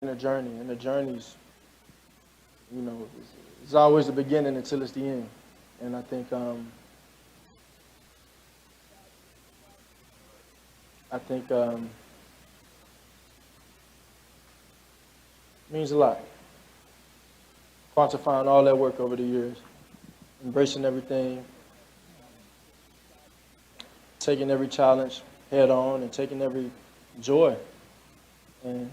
in a journey, and the journey's, it's always the beginning until it's the end. And I think it means a lot. Quantifying all that work over the years, embracing everything, taking every challenge head on, and taking every joy and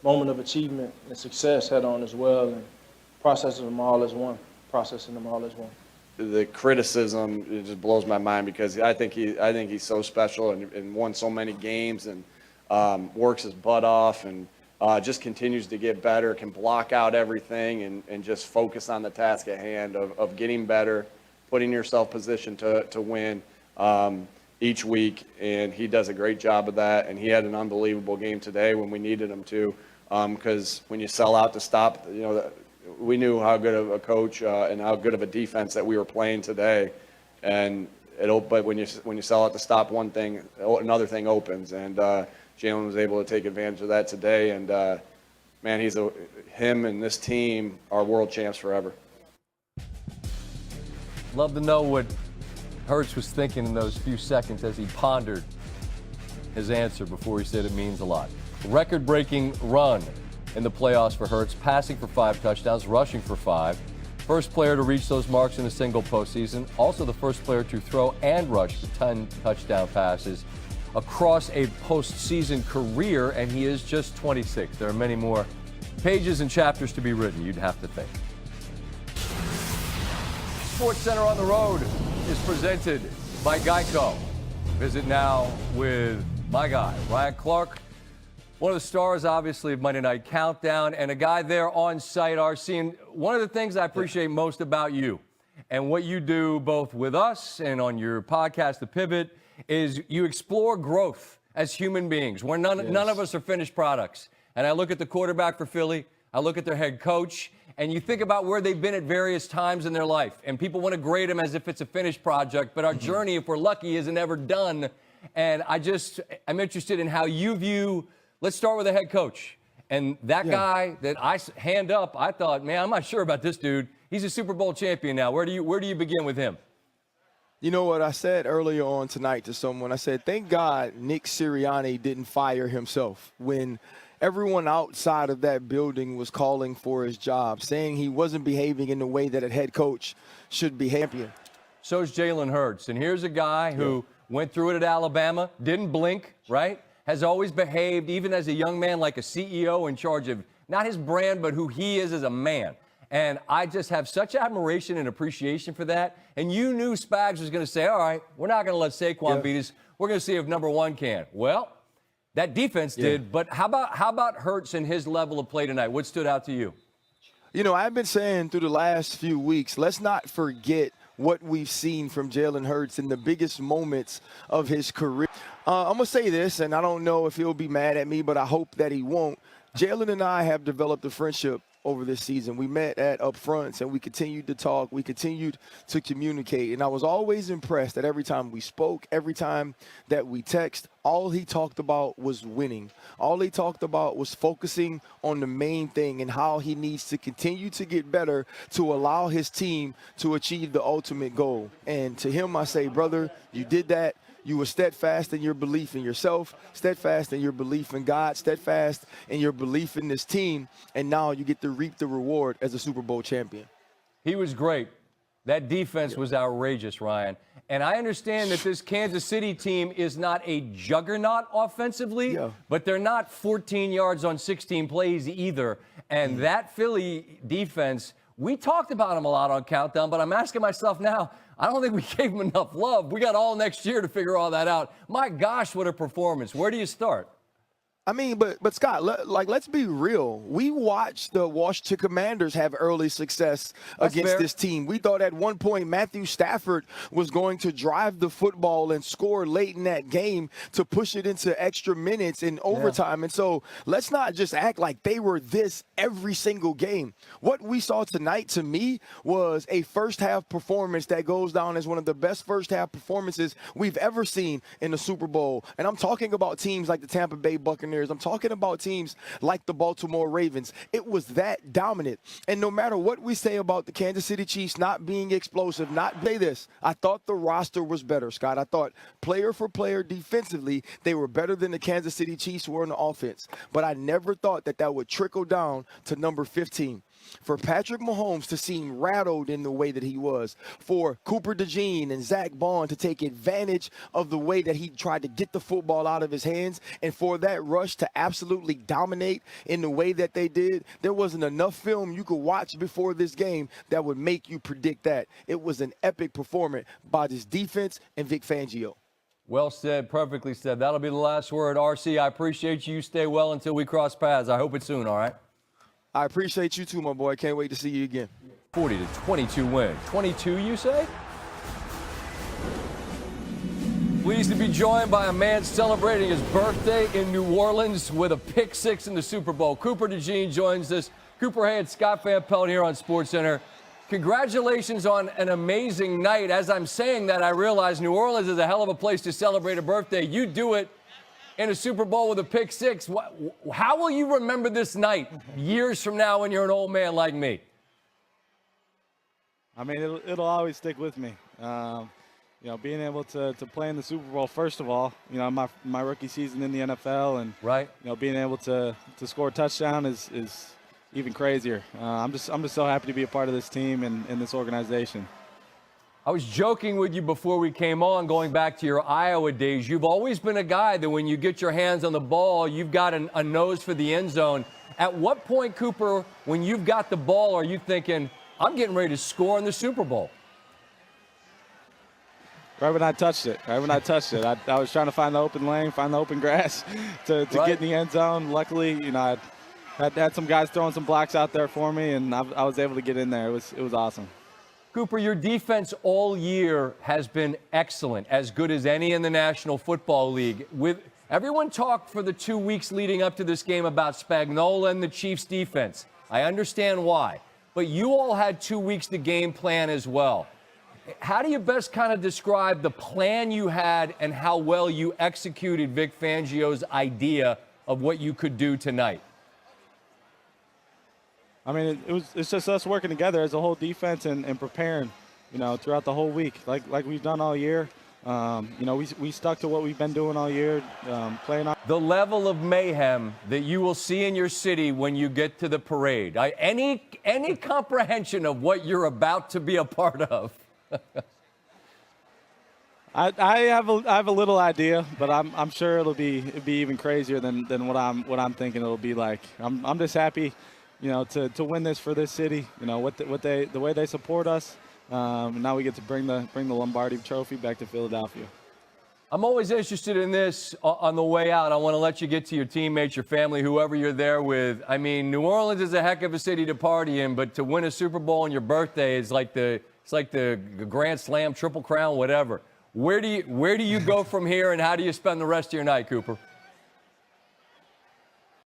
moment of achievement and success head on as well, and processing them all as one. The criticism, it just blows my mind because I think he's so special and won so many games and works his butt off and just continues to get better, can block out everything and just focus on the task at hand of getting better, putting yourself positioned to win each week. And he does a great job of that. And he had an unbelievable game today when we needed him to, because when you sell out to stop, we knew how good of a coach and how good of a defense that we were playing today. But when you sell out to stop one thing, another thing opens. And Jalen was able to take advantage of that today. And man, him and this team are world champs forever. Love to know what Hurts was thinking in those few seconds as he pondered his answer before he said it means a lot. Record-breaking run in the playoffs for Hurts, passing for 5 touchdowns, rushing for 5. First player to reach those marks in a single postseason. Also the first player to throw and rush for 10 touchdown passes across a postseason career, and he is just 26. There are many more pages and chapters to be written, you'd have to think. Sports Center on the Road is presented by Geico. Visit now with my guy, Ryan Clark, one of the stars, obviously, of Monday Night Countdown, and a guy there on site, RC. And one of the things I appreciate most about you and what you do both with us and on your podcast, The Pivot, is you explore growth as human beings. Where none of us are finished products. And I look at the quarterback for Philly, I look at their head coach, and you think about where they've been at various times in their life. And people want to grade them as if it's a finished project, but our journey, if we're lucky, isn't ever done. And I'm interested in how you view, let's start with the head coach. And that guy that hand up, I thought, man, I'm not sure about this dude. He's a Super Bowl champion now. Where do you begin with him? You know what I said earlier on tonight to someone? I said, thank God Nick Sirianni didn't fire himself when everyone outside of that building was calling for his job, saying he wasn't behaving in the way that a head coach should behave. So is Jalen Hurts. And here's a guy who went through it at Alabama, didn't blink, right? Has always behaved, even as a young man, like a CEO in charge of not his brand, but who he is as a man. And I just have such admiration and appreciation for that. And you knew Spags was going to say, all right, we're not going to let Saquon beat us. We're going to see if number one can. Well, that defense did. But how about Hurts and his level of play tonight? What stood out to you? You know, I've been saying through the last few weeks, let's not forget what we've seen from Jalen Hurts in the biggest moments of his career. I'm going to say this, and I don't know if he'll be mad at me, but I hope that he won't. Jalen and I have developed a friendship over this season. We met at Up Fronts, and we continued to talk. We continued to communicate. And I was always impressed that every time we spoke, every time that we text, all he talked about was winning. All he talked about was focusing on the main thing and how he needs to continue to get better to allow his team to achieve the ultimate goal. And to him, I say, brother, you did that. You were steadfast in your belief in yourself, steadfast in your belief in God, steadfast in your belief in this team, and now you get to reap the reward as a Super Bowl champion. He was great. That defense was outrageous, Ryan. And I understand that this Kansas City team is not a juggernaut offensively, but they're not 14 yards on 16 plays either. And that Philly defense, we talked about them a lot on Countdown, but I'm asking myself now, I don't think we gave them enough love. We got all next year to figure all that out. My gosh, what a performance. Where do you start? I mean, but Scott, let's be real. We watched the Washington Commanders have early success against this team. We thought at one point Matthew Stafford was going to drive the football and score late in that game to push it into extra minutes in overtime. And so let's not just act like they were this every single game. What we saw tonight, to me, was a first-half performance that goes down as one of the best first-half performances we've ever seen in the Super Bowl. And I'm talking about teams like the Tampa Bay Buccaneers, Buccaneers. I'm talking about teams like the Baltimore Ravens. It was that dominant. And no matter what we say about the Kansas City Chiefs not being explosive, say this, I thought the roster was better, Scott. I thought player for player defensively, they were better than the Kansas City Chiefs were in the offense. But I never thought that would trickle down to number 15. For Patrick Mahomes to seem rattled in the way that he was, for Cooper DeJean and Zach Bond to take advantage of the way that he tried to get the football out of his hands, and for that rush to absolutely dominate in the way that they did, there wasn't enough film you could watch before this game that would make you predict that. It was an epic performance by this defense and Vic Fangio. Well said, perfectly said. That'll be the last word. RC, I appreciate you. Stay well until we cross paths. I hope it's soon, all right? I appreciate you too, my boy. Can't wait to see you again. 40-22 win. 22, you say? Pleased to be joined by a man celebrating his birthday in New Orleans with a pick six in the Super Bowl. Cooper DeJean joins us. Cooper, hey, it's Scott Van Pelt here on SportsCenter. Congratulations on an amazing night. As I'm saying that, I realize New Orleans is a hell of a place to celebrate a birthday. You do it in a Super Bowl with a pick six. How will you remember this night years from now when you're an old man like me? I mean, it'll always stick with me. You know, being able to play in the Super Bowl, first of all, you know, my rookie season in the NFL, and right, you know, being able to score a touchdown is even crazier. I'm just so happy to be a part of this team and this organization. I was joking with you before we came on, going back to your Iowa days. You've always been a guy that when you get your hands on the ball, you've got a nose for the end zone. At what point, Cooper, when you've got the ball, are you thinking, I'm getting ready to score in the Super Bowl? Right when I touched it. I was trying to find the open lane, find the open grass to get in the end zone. Luckily, you know, I had some guys throwing some blocks out there for me, and I was able to get in there. It was awesome. Cooper, your defense all year has been excellent, as good as any in the National Football League. With everyone talked for the 2 weeks leading up to this game about Spagnuolo and the Chiefs' defense. I understand why. But you all had 2 weeks to game plan as well. How do you best kind of describe the plan you had and how well you executed Vic Fangio's idea of what you could do tonight? I mean, it's just us working together as a whole defense and preparing, you know, throughout the whole week, like we've done all year. You know, we stuck to what we've been doing all year, playing. The level of mayhem that you will see in your city when you get to the parade. Any comprehension of what you're about to be a part of? I have a little idea, but I'm sure it'll be even crazier than what I'm thinking it'll be like. I'm just happy, you know, to win this for this city. You know the way they support us. And now we get to bring the Lombardi Trophy back to Philadelphia. I'm always interested in this on the way out. I want to let you get to your teammates, your family, whoever you're there with. I mean, New Orleans is a heck of a city to party in, but to win a Super Bowl on your birthday is like the Grand Slam, Triple Crown, whatever. Where do you go from here, and how do you spend the rest of your night, Cooper?